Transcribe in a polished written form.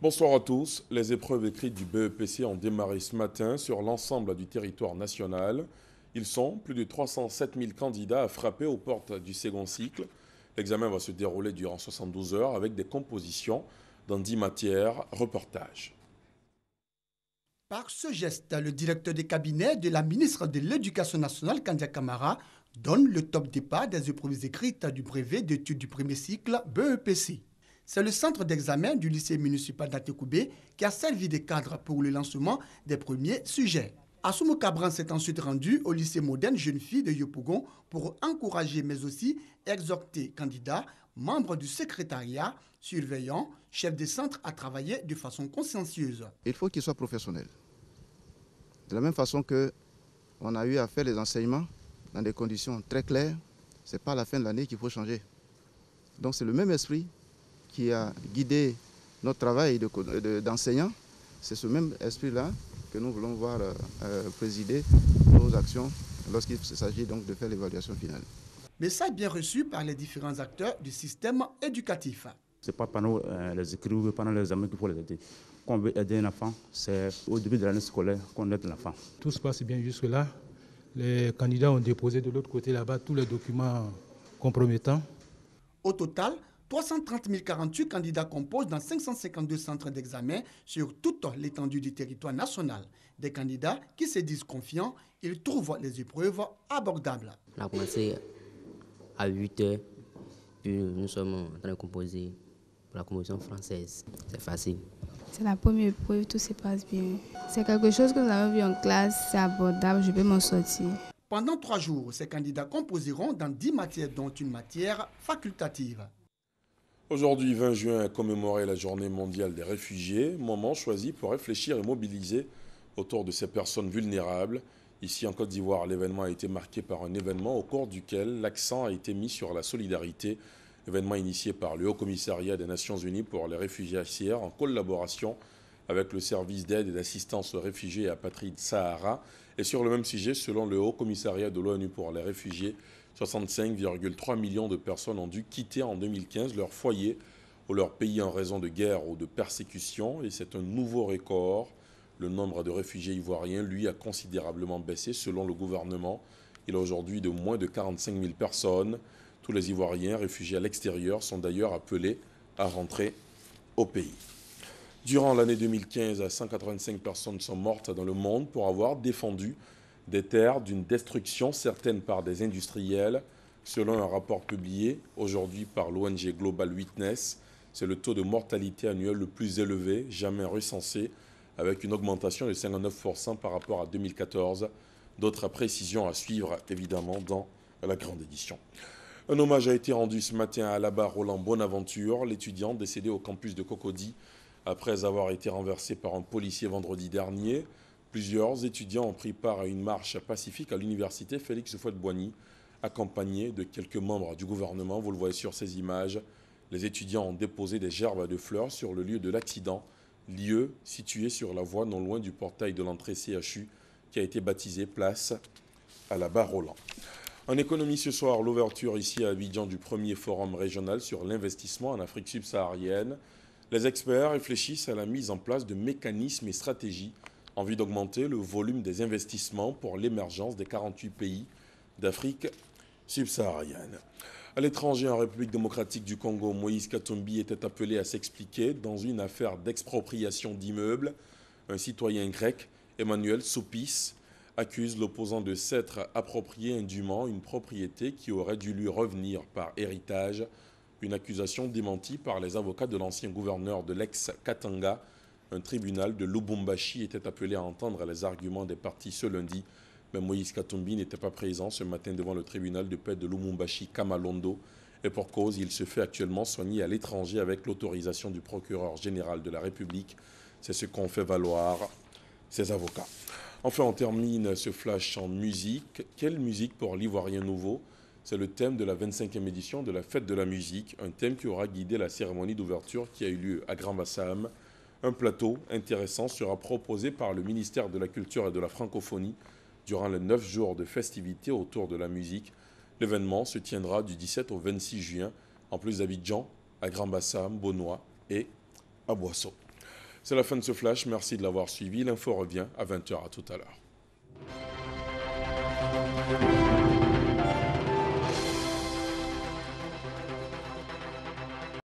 Bonsoir à tous. Les épreuves écrites du BEPC ont démarré ce matin sur l'ensemble du territoire national. Ils sont plus de 307 000 candidats à frapper aux portes du second cycle. L'examen va se dérouler durant 72 heures avec des compositions dans 10 matières. Reportage. Par ce geste, le directeur de cabinet de la ministre de l'Éducation nationale, Kandia Camara, donne le top départ des épreuves écrites du brevet d'études du premier cycle BEPC. C'est le centre d'examen du lycée municipal d'Atekoubé qui a servi de cadre pour le lancement des premiers sujets. Assoumou Cabran s'est ensuite rendu au lycée moderne Jeune Fille de Yopougon pour encourager mais aussi exhorter candidats, membres du secrétariat, surveillants, chefs de centre à travailler de façon consciencieuse. Il faut qu'ils soient professionnels. De la même façon qu'on a eu à faire les enseignements dans des conditions très claires, ce n'est pas à la fin de l'année qu'il faut changer. Donc c'est le même esprit qui a guidé notre travail d'enseignant. C'est ce même esprit-là que nous voulons voir présider nos actions lorsqu'il s'agit donc de faire l'évaluation finale. Message bien reçu par les différents acteurs du système éducatif. Ce n'est pas pendant les écrits ou pendant les examens qu'il faut les aider. Quand on veut aider un enfant, c'est au début de l'année scolaire qu'on aide l'enfant. Tout se passe bien jusque-là. Les candidats ont déposé de l'autre côté là-bas tous les documents compromettants. Au total, 330 048 candidats composent dans 552 centres d'examen sur toute l'étendue du territoire national. Des candidats qui se disent confiants, ils trouvent les épreuves abordables. On a commencé à 8 heures, puis nous sommes en train de composer pour la composition française. C'est facile. C'est la première épreuve, tout se passe bien. C'est quelque chose que nous avons vu en classe, c'est abordable, je peux m'en sortir. Pendant 3 jours, ces candidats composeront dans 10 matières, dont une matière facultative. Aujourd'hui, 20 juin, est commémoré la journée mondiale des réfugiés, moment choisi pour réfléchir et mobiliser autour de ces personnes vulnérables. Ici en Côte d'Ivoire, l'événement a été marqué par un événement au cours duquel l'accent a été mis sur la solidarité. Événement initié par le Haut Commissariat des Nations Unies pour les réfugiés haïtiens en collaboration avec le service d'aide et d'assistance aux réfugiés et apatrides Sahara. Et sur le même sujet, selon le Haut Commissariat de l'ONU pour les réfugiés, 65,3 millions de personnes ont dû quitter en 2015 leur foyer ou leur pays en raison de guerre ou de persécution. Et c'est un nouveau record. Le nombre de réfugiés ivoiriens, lui, a considérablement baissé selon le gouvernement. Il est aujourd'hui de moins de 45 000 personnes. Tous les Ivoiriens réfugiés à l'extérieur sont d'ailleurs appelés à rentrer au pays. Durant l'année 2015, 185 personnes sont mortes dans le monde pour avoir défendu des terres d'une destruction certaine par des industriels. Selon un rapport publié aujourd'hui par l'ONG Global Witness, c'est le taux de mortalité annuel le plus élevé jamais recensé, avec une augmentation de 59% par rapport à 2014. D'autres précisions à suivre, évidemment, dans la grande édition. Un hommage a été rendu ce matin à Alaba Roland Bonaventure, l'étudiant décédé au campus de Cocody après avoir été renversé par un policier vendredi dernier. Plusieurs étudiants ont pris part à une marche pacifique à l'université Félix Houphouët-Boigny, accompagnés de quelques membres du gouvernement. Vous le voyez sur ces images. Les étudiants ont déposé des gerbes de fleurs sur le lieu de l'accident, lieu situé sur la voie non loin du portail de l'entrée CHU qui a été baptisé place Alaba Roland. En économie ce soir, l'ouverture ici à Abidjan du premier forum régional sur l'investissement en Afrique subsaharienne. Les experts réfléchissent à la mise en place de mécanismes et stratégies en vue d'augmenter le volume des investissements pour l'émergence des 48 pays d'Afrique subsaharienne. À l'étranger, en République démocratique du Congo, Moïse Katumbi était appelé à s'expliquer dans une affaire d'expropriation d'immeubles. Un citoyen grec, Emmanuel Soupis, accuse l'opposant de s'être approprié indûment une propriété qui aurait dû lui revenir par héritage. Une accusation démentie par les avocats de l'ancien gouverneur de l'ex-Katanga. Un tribunal de Lubumbashi était appelé à entendre les arguments des parties ce lundi. Mais Moïse Katumbi n'était pas présent ce matin devant le tribunal de paix de Lubumbashi Kamalondo. Et pour cause, il se fait actuellement soigner à l'étranger avec l'autorisation du procureur général de la République. C'est ce qu'ont fait valoir ses avocats. Enfin, on termine ce flash en musique. Quelle musique pour l'Ivoirien nouveau? C'est le thème de la 25e édition de la Fête de la musique, un thème qui aura guidé la cérémonie d'ouverture qui a eu lieu à Grand-Bassam. Un plateau intéressant sera proposé par le ministère de la Culture et de la Francophonie durant les 9 jours de festivités autour de la musique. L'événement se tiendra du 17 au 26 juin, en plus d'Abidjan, à Grand-Bassam, Bonois et à Boisseau. C'est la fin de ce flash. Merci de l'avoir suivi. L'info revient à 20h. À tout à l'heure.